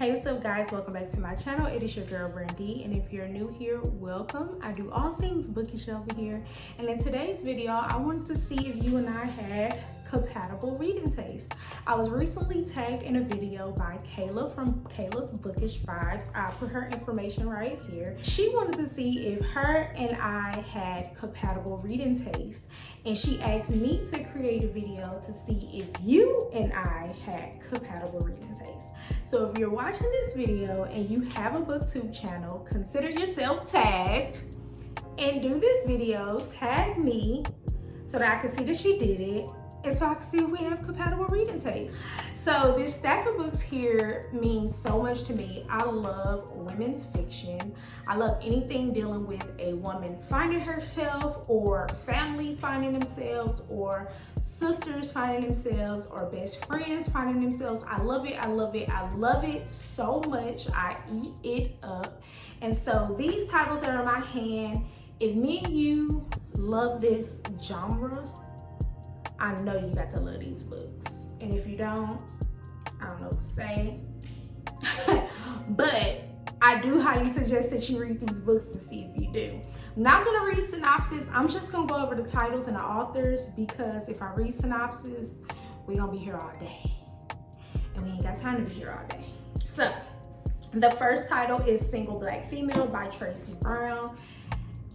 Hey, what's up guys, welcome back to my channel. It is your girl Brandy, and if you're new here, welcome. I do all things bookish over here, and in today's video I wanted to see if you and I had compatible reading taste. I was recently tagged in a video by Kayla from Kayla's Bookish Vibes. I'll put her information right here. She wanted to see if her and I had compatible reading taste, and she asked me to create a video to see if you and I had compatible reading taste. So if you're watching this video and you have a booktube channel, consider yourself tagged and do this video, tag me so that I can see that she did it, and so I can see if we have compatible reading taste. So this stack of books here means so much to me. I love women's fiction. I love anything dealing with a woman finding herself, or family finding themselves, or sisters finding themselves, or best friends finding themselves. I love it, I love it, I love it so much. I eat it up. And so these titles are in my hand. If me and you love this genre, I know you got to love these books. And if you don't, I don't know what to say. But I do highly suggest that you read these books to see if you do. I'm not gonna read synopsis. I'm just gonna go over the titles and the authors, because if I read synopsis, we're gonna be here all day. And we ain't got time to be here all day. So, the first title is Single Black Female by Tracy Brown.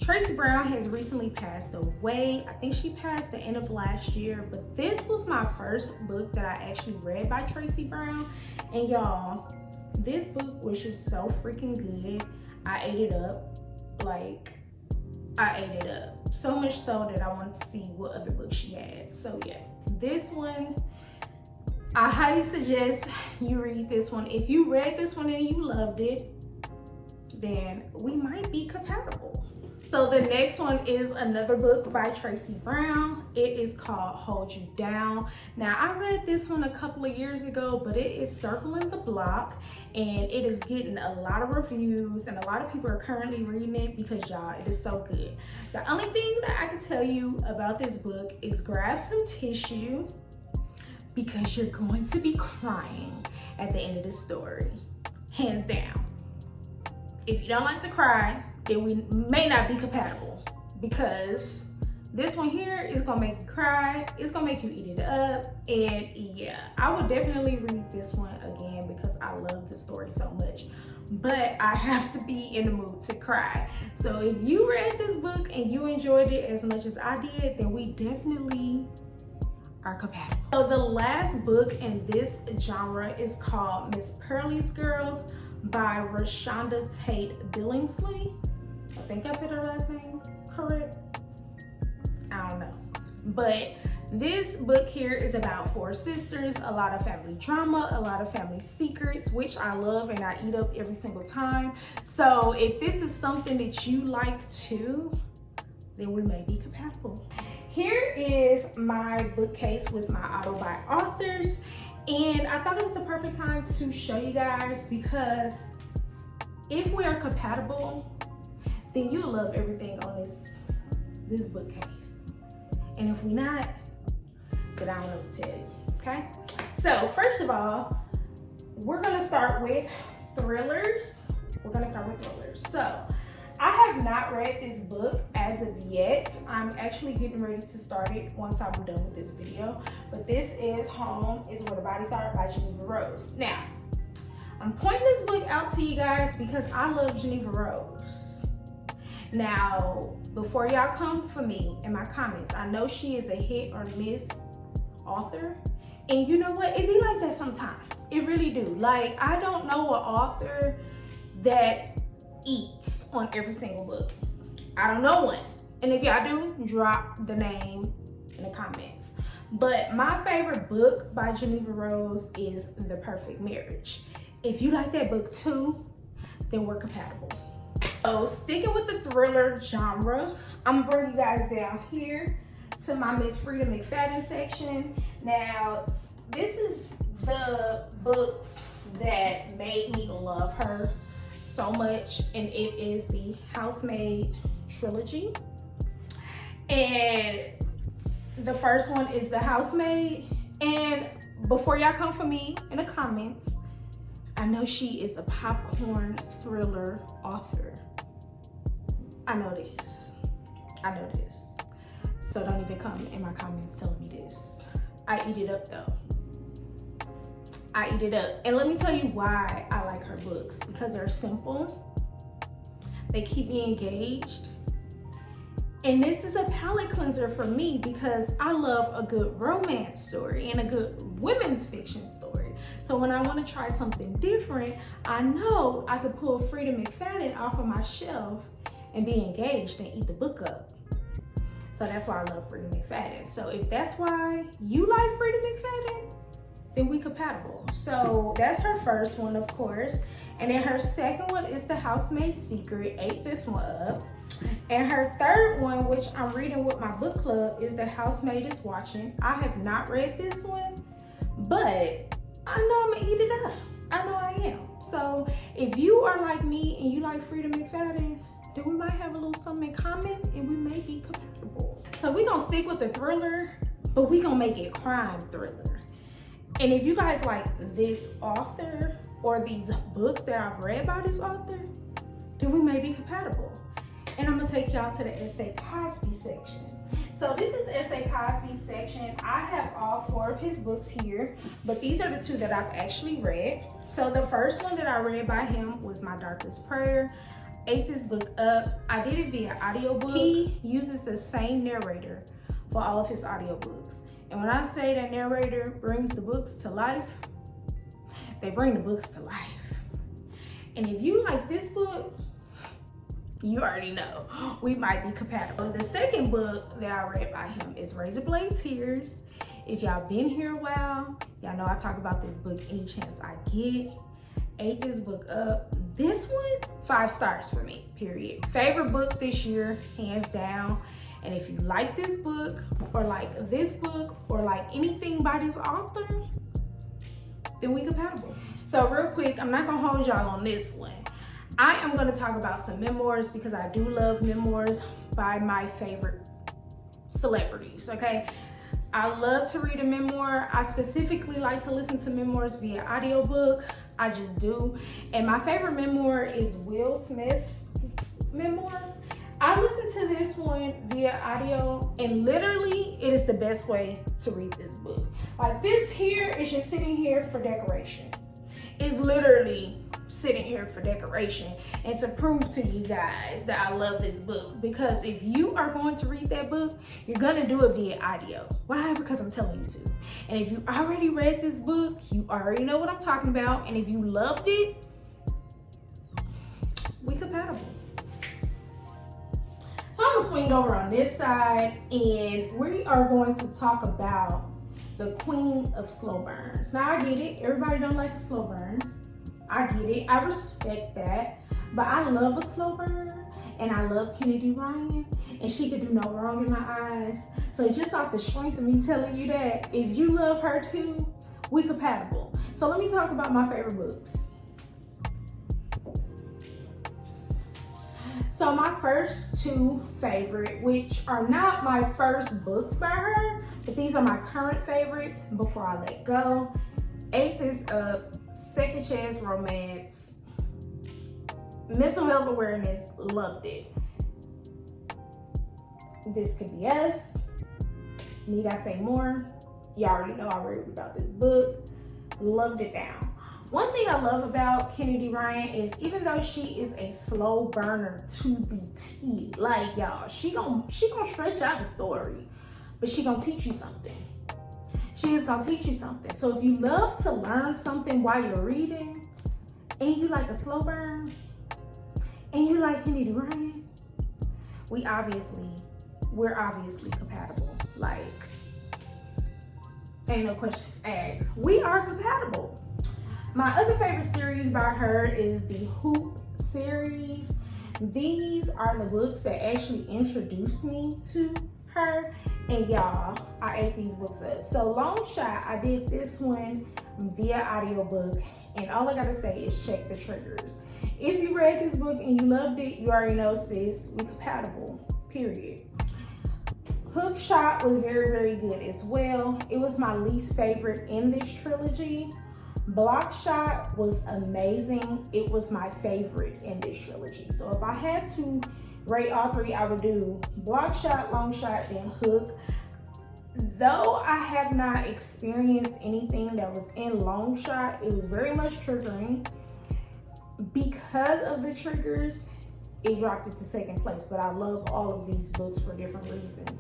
Tracy Brown has recently passed away. I think she passed the end of last year, but this was my first book that I actually read by Tracy Brown. And y'all, this book was just so freaking good. I ate it up. Like, I ate it up. So much so that I wanted to see what other books she had. So yeah, this one, I highly suggest you read this one. If you read this one and you loved it, then we might be compatible. So the next one is another book by Tracy Brown. It is called Hold You Down. Now, I read this one a couple of years ago, but it is circling the block, and it is getting a lot of reviews, and a lot of people are currently reading it because, y'all, it is so good. The only thing that I can tell you about this book is grab some tissue, because you're going to be crying at the end of the story, hands down. If you don't like to cry, then we may not be compatible, because this one here is gonna make you cry, it's gonna make you eat it up, and yeah, I would definitely read this one again because I love the story so much, but I have to be in the mood to cry. So if you read this book and you enjoyed it as much as I did, then we definitely are compatible. So the last book in this genre is called Miss Pearlie's Girls by Rashonda Tate Billingsley. I think I said her last name correct. I don't know. But this book here is about four sisters, a lot of family drama, a lot of family secrets, which I love and I eat up every single time. So if this is something that you like too, then we may be compatible. Here is my bookcase with my auto buy authors. And I thought it was the perfect time to show you guys, because if we are compatible, then you'll love everything on this bookcase. And if we're not, then I don't know what to tell you, okay? So first of all, we're gonna start with thrillers. So I have not read this book as of yet. I'm actually getting ready to start it once I'm done with this video. But this is Home is Where the Bodies Are by Geneva Rose. Now, I'm pointing this book out to you guys because I love Geneva Rose. Now, before y'all come for me in my comments, I know she is a hit or miss author. And you know what? It be like that sometimes. It really do. Like, I don't know an author that eats on every single book. I don't know one. And if y'all do, drop the name in the comments. But my favorite book by Geneva Rose is The Perfect Marriage. If you like that book too, then we're compatible. So sticking with the thriller genre, I'm gonna bring you guys down here to my Miss Frida McFadden section. Now, this is the books that made me love her so much, and it is the Housemaid trilogy. And the first one is The Housemaid. And before y'all come for me in the comments, I know she is a popcorn thriller author. I know this. I know this. So don't even come in my comments telling me this. I eat it up though. I eat it up. And let me tell you why I like her books. Because they're simple. They keep me engaged. And this is a palate cleanser for me because I love a good romance story and a good women's fiction story. So when I want to try something different, I know I could pull Frida McFadden off of my shelf and be engaged and eat the book up. So that's why I love Frida McFadden. So if that's why you like Frida McFadden, then we compatible. So that's her first one, of course. And then her second one is The Housemaid's Secret. Ate this one up. And her third one, which I'm reading with my book club, is The Housemaid is Watching. I have not read this one, but I know I'm gonna eat it up. I know I am. So if you are like me and you like Frida McFadden, then we might have a little something in common and we may be compatible. So we're gonna stick with the thriller, but we're gonna make it crime thriller. And if you guys like this author or these books that I've read by this author, then we may be compatible. And I'm gonna take y'all to the S.A. Cosby section. So this is S.A. Cosby section. I have all 4 of his books here, but these are the 2 that I've actually read. So the first one that I read by him was My Darkest Prayer. Ate this book up. I did it via audiobook. He uses the same narrator for all of his audiobooks. And when I say that narrator brings the books to life, they bring the books to life. And if you like this book, you already know we might be compatible. The second book that I read by him is Razorblade Tears. If y'all been here a while, y'all know I talk about this book any chance I get. Ate this book up. This one, 5 stars for me, period. Favorite book this year, hands down. And if you like this book or like this book or like anything by this author, then we compatible. So real quick, I'm not gonna hold y'all on this one. I am gonna talk about some memoirs because I do love memoirs by my favorite celebrities, okay? I love to read a memoir. I specifically like to listen to memoirs via audiobook. I just do. And my favorite memoir is Will Smith's memoir. I listened to this one via audio and literally it is the best way to read this book. Like this here is just sitting here for decoration. It's literally sitting here for decoration and to prove to you guys that I love this book, because if you are going to read that book, you're gonna do it via audio. Why? Because I'm telling you to. And if you already read this book, you already know what I'm talking about. And if you loved it, we compatible. So I'm gonna swing over on this side and we are going to talk about the queen of slow burns. Now I get it, everybody don't like a slow burn. I get it, I respect that, but I love a slow burn and I love Kennedy Ryan and she could do no wrong in my eyes. So just off the strength of me telling you that, if you love her too, we compatible. So let me talk about my favorite books. So my first 2 favorite, which are not my first books by her, but these are my current favorites before I let go. Ate This Up, Second Chance Romance, Mental Health Awareness, loved it. This Could Be Us, need I say more? Y'all already know I read about this book, loved it down. One thing I love about Kennedy Ryan is even though she is a slow burner to the T, like y'all, she gonna stretch out the story, but she gonna teach you something. She is gonna teach you something. So if you love to learn something while you're reading, and you like a slow burn, and you like Kennedy Ryan, we're obviously compatible. Like, ain't no questions asked. We are compatible. My other favorite series by her is the Hoop series. These are the books that actually introduced me to her. And y'all, I ate these books up. So long shot, I did this one via audiobook. And all I gotta say is check the triggers. If you read this book and you loved it, you already know, sis, we compatible, period. Hook Shot was very, very good as well. It was my least favorite in this trilogy. Blockshot was amazing. It was my favorite in this trilogy. So if I had to rate all three, I would do Blockshot, Longshot, then Hook. Though I have not experienced anything that was in Longshot, it was very much triggering. Because of the triggers, it dropped it to second place, but I love all of these books for different reasons.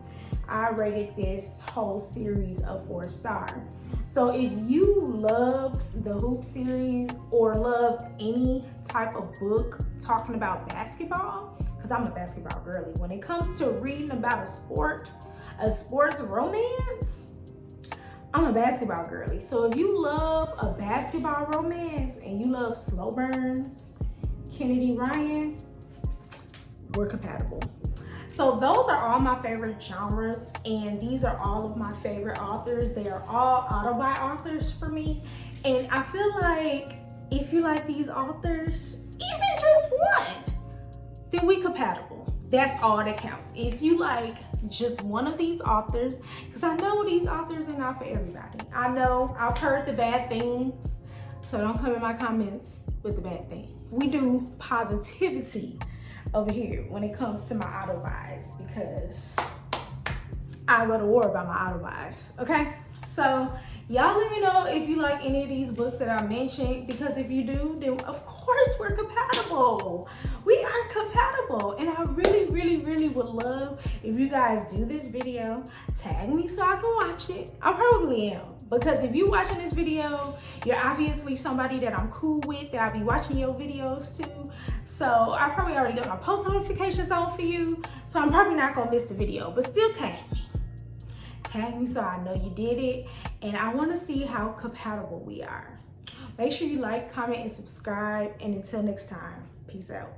I rated this whole series a 4-star. So if you love the Hoop series or love any type of book talking about basketball, because I'm a basketball girly, when it comes to reading about a sports romance, I'm a basketball girly. So if you love a basketball romance and you love slow burns, Kennedy Ryan, we're compatible. So those are all my favorite genres, and these are all of my favorite authors. They are all auto-buy authors for me. And I feel like if you like these authors, even just one, then we compatible. That's all that counts. If you like just one of these authors, because I know these authors are not for everybody. I know I've heard the bad things, so don't come in my comments with the bad things. We do positivity over here when it comes to my auto buys, because I go to war about my auto buys, okay? So y'all let me know if you like any of these books that I mentioned, because if you do, then of course we're compatible. We are compatible, and I really, really, really would love if you guys do this video, tag me so I can watch it. I probably am, because if you're watching this video, you're obviously somebody that I'm cool with, that I'll be watching your videos too. So I probably already got my post notifications on for you, so I'm probably not gonna miss the video, but still tag me. Tag me so I know you did it, and I wanna see how compatible we are. Make sure you like, comment, and subscribe, and until next time, peace out.